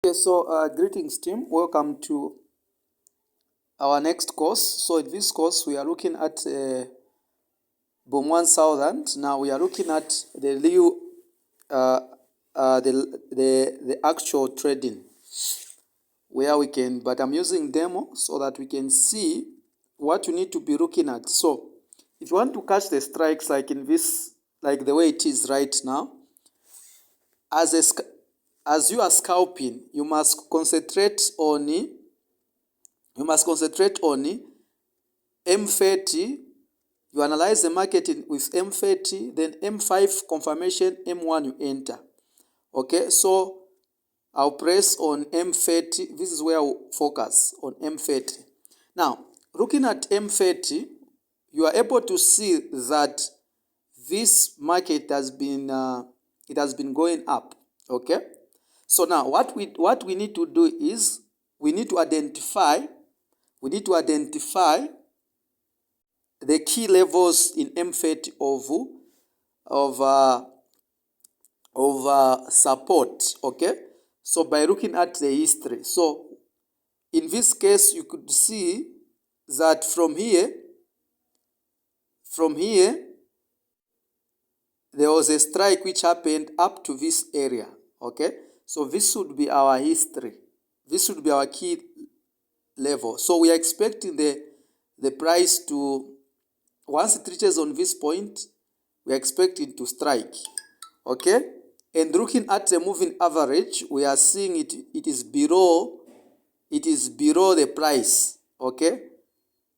Okay, so greetings team, welcome to our next course. So in this course we are looking at Boom 1000. Now we are looking at the real the actual trading where we can, but I'm using demo so that we can see what you need to be looking at. So if you want to catch the strikes like in this, like the way it is right now, as you are scalping, you must concentrate on M30. You analyze the market with M30, then M5 confirmation, M1 you enter. Okay, so I'll press on M30. This is where I'll focus on M30. Now, looking at M30, you are able to see that this market has been going up. Okay, so now what we need to do is we need to identify the key levels in M30 of support. Okay, so by looking at the history, so in this case you could see that from here there was a strike which happened up to this area. Okay, so this should be our history, this should be our key level. So we are expecting the price to, once it reaches on this point, we are expecting to strike. Okay, and looking at the moving average, we are seeing it is below the price. Okay,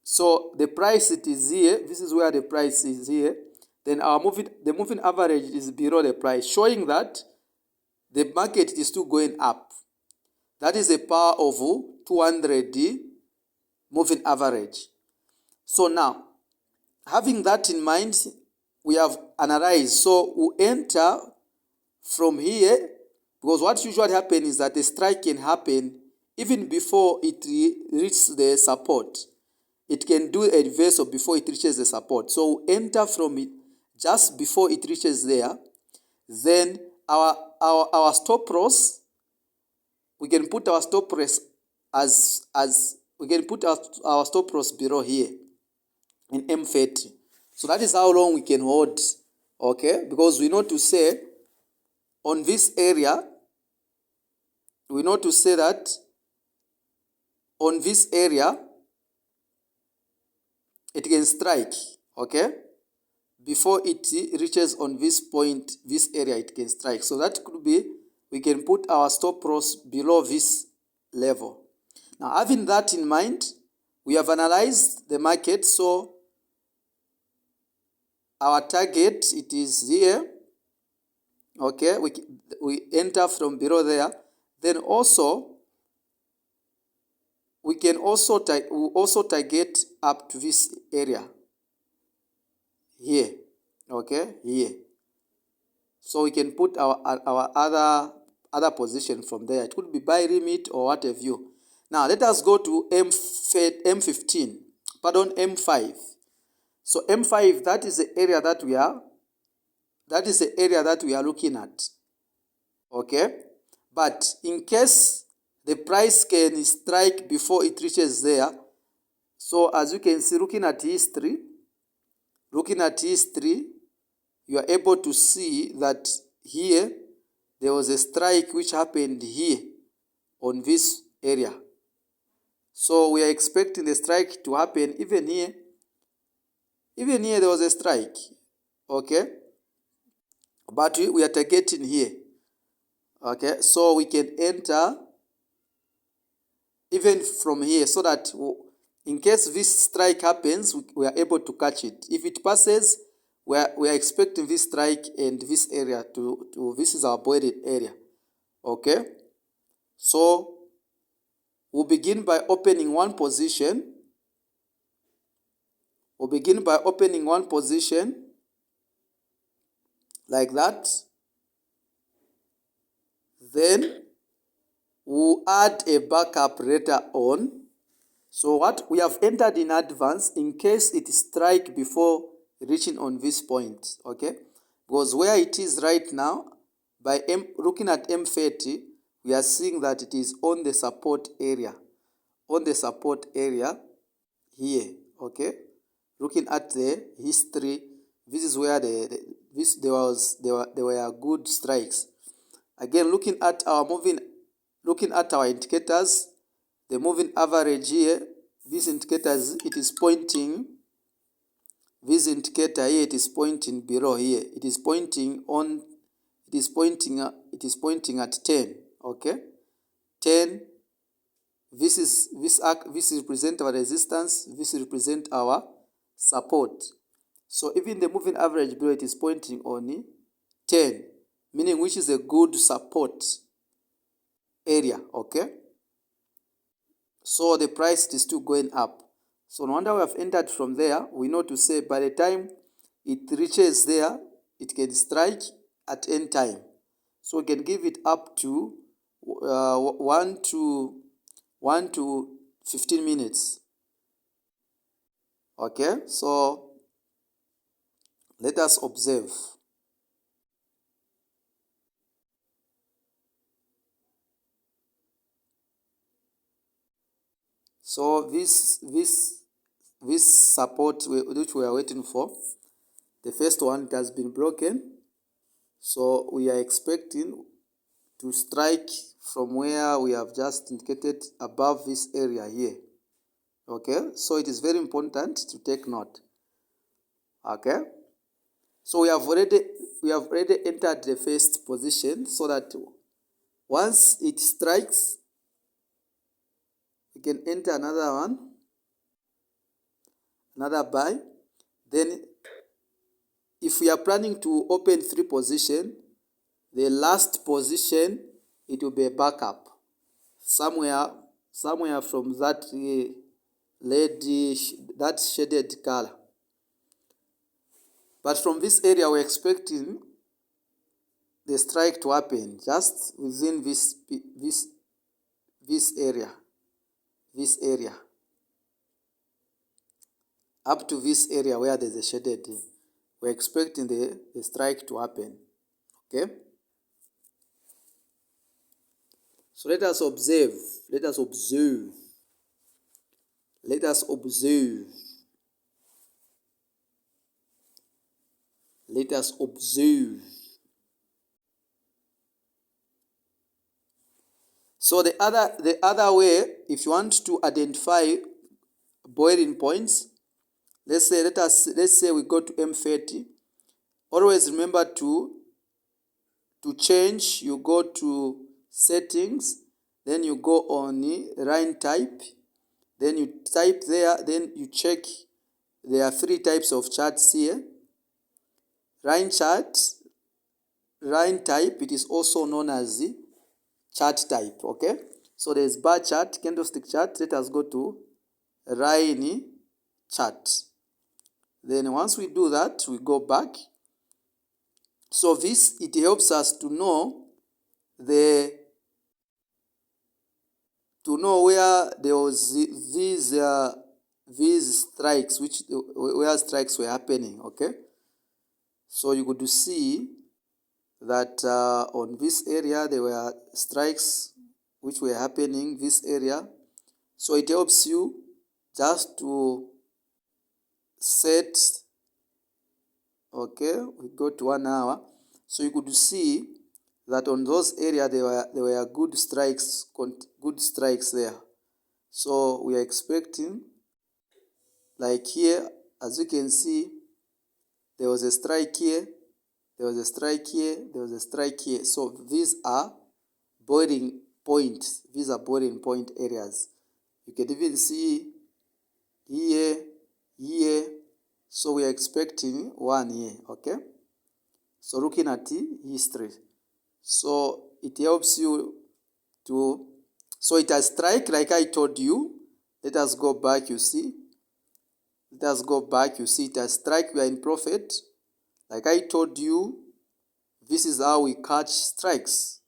so the price, it is here, this is where the price is here, then the moving average is below the price, showing that the market is still going up. That is a power of 200 moving average. So now, having that in mind, we have analyzed. So we enter from here, because what usually happens is that a strike can happen even before it reaches the support. It can do a reversal before it reaches the support. So we enter from it just before it reaches there. Then our stop loss, we can put our stop loss we can put our stop loss below here in M30. So that is how long we can hold. Okay, because we know to say on this area, we know to say that on this area it can strike. Okay, before it reaches on this point, this area, it can strike. So that could be, we can put our stop loss below this level. Now, having that in mind, we have analyzed the market. So our target, it is here. Okay, we enter from below there. Then also we can also target up to this area here. Okay, here. So we can put our other position from there. It could be buy limit or what have you. Now let us go to M5. So M5, that is the area that we are looking at. Okay, but in case the price can strike before it reaches there, so as you can see, looking at history, you are able to see that here there was a strike which happened here on this area. So we are expecting the strike to happen even here. Even here there was a strike. Okay, but we are targeting here. Okay, so we can enter even from here, so that in case this strike happens, we are able to catch it. If it passes, we are expecting this strike and this area to this is our avoided area. Okay, so we'll begin by opening one position. Like that. Then we'll add a backup later on. So what we have entered in advance in case it strike before reaching on this point. Okay, because where it is right now, by looking at M30, we are seeing that it is on the support area, here. Okay, looking at the history, this is where there were good strikes. Again, looking at our indicators, the moving average here, this indicators, it is pointing, this indicator here, it is pointing below here, it is pointing at 10. Okay, 10. This represent our resistance, this represent our support. So even the moving average below, it is pointing on 10, meaning which is a good support area. Okay, so the price is still going up. So no wonder we have entered from there. We know to say by the time it reaches there, it can strike at any time. So we can give it up to 1 to 15 minutes. Okay, so let us observe. So this support which we are waiting for, the first one, it has been broken. So we are expecting to strike from where we have just indicated above this area here. Okay, so it is very important to take note. Okay, so we have already entered the first position, so that once it strikes, we can enter another one, another buy. Then if we are planning to open 3 positions, the last position, it will be a backup somewhere from that that shaded color. But from this area, we're expecting the strike to happen just within this area, up to this area where there's a shaded. We're expecting the strike to happen. Okay, so let us observe. So the other way, if you want to identify boiling points, let's say we go to M30. Always remember to change. You go to settings, then you go on line type, then you type there, then you check. There are 3 types of charts here. Line chart, line type, it is also known as the chart type. Okay, so there's bar chart, candlestick chart. Let us go to line chart. Then once we do that, we go back. So it helps us to know where there was these strikes, where strikes were happening. Okay, so you could see that on this area there were strikes which were happening this area. So it helps you just to set. Okay, we go to 1 hour. So you could see that on those areas there were good strikes there. So we are expecting, like here, as you can see, there was a strike here, there was a strike here, there was a strike here. So these are boiling points. These are boiling point areas. You can even see here. So we are expecting one here. Okay, so looking at the history, so it helps you to, so it has strike like I told you. Let us go back. You see, it has strike. We are in profit like I told you. This is how we catch strikes.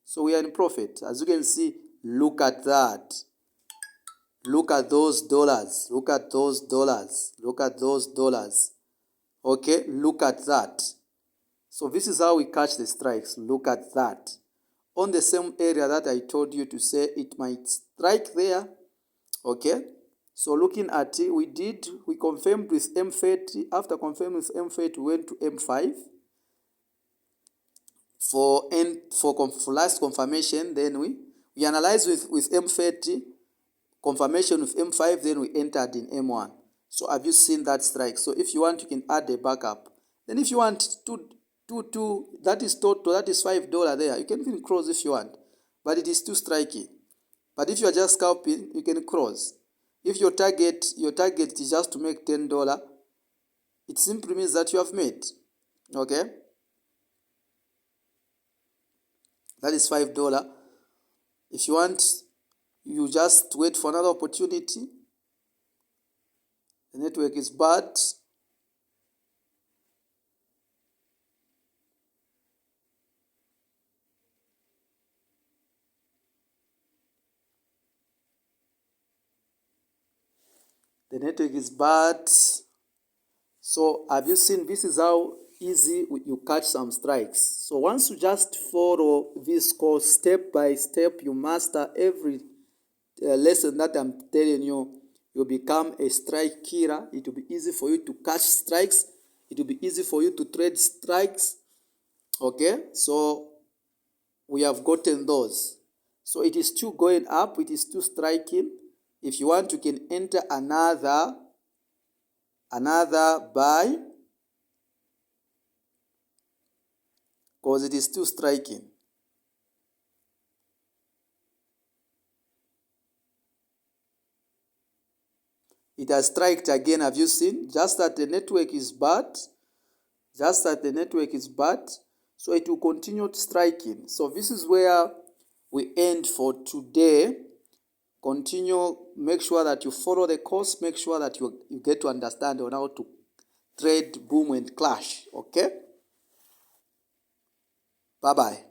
So we are in profit. As you can see, look at that. Look at those dollars. Okay, look at that. So this is how we catch the strikes. Look at that. on the same area that I told you to say it might strike there. Okay, so looking at it, we confirmed with M30. After confirming with M30, we went to M5 for last confirmation. Then we analyzed with M30, confirmation with M5, then we entered in M1. So have you seen that strike? So if you want, you can add a backup. Then if you want two, that is total, that is $5 there. You can even cross if you want, but it is too striking. But if you are just scalping, you can cross. If your target is just to make $10, it simply means that you have made. Okay, that is $5. If you want, you just wait for another opportunity. The network is bad. The network is bad. So have you seen, this is how easy you catch some strikes. So once you just follow this course step by step, you master every lesson that I'm telling you, you'll become a strike killer. It will be easy for you to catch strikes. It will be easy for you to trade strikes. Okay, so we have gotten those. So it is still going up, it is still striking. If you want, you can enter another buy, because it is still striking. It has striked again. Have you seen? Just that the network is bad. So it will continue striking. So this is where we end for today. Continue, make sure that you follow the course, make sure that you get to understand on how to trade boom and clash. Okay? Bye-bye.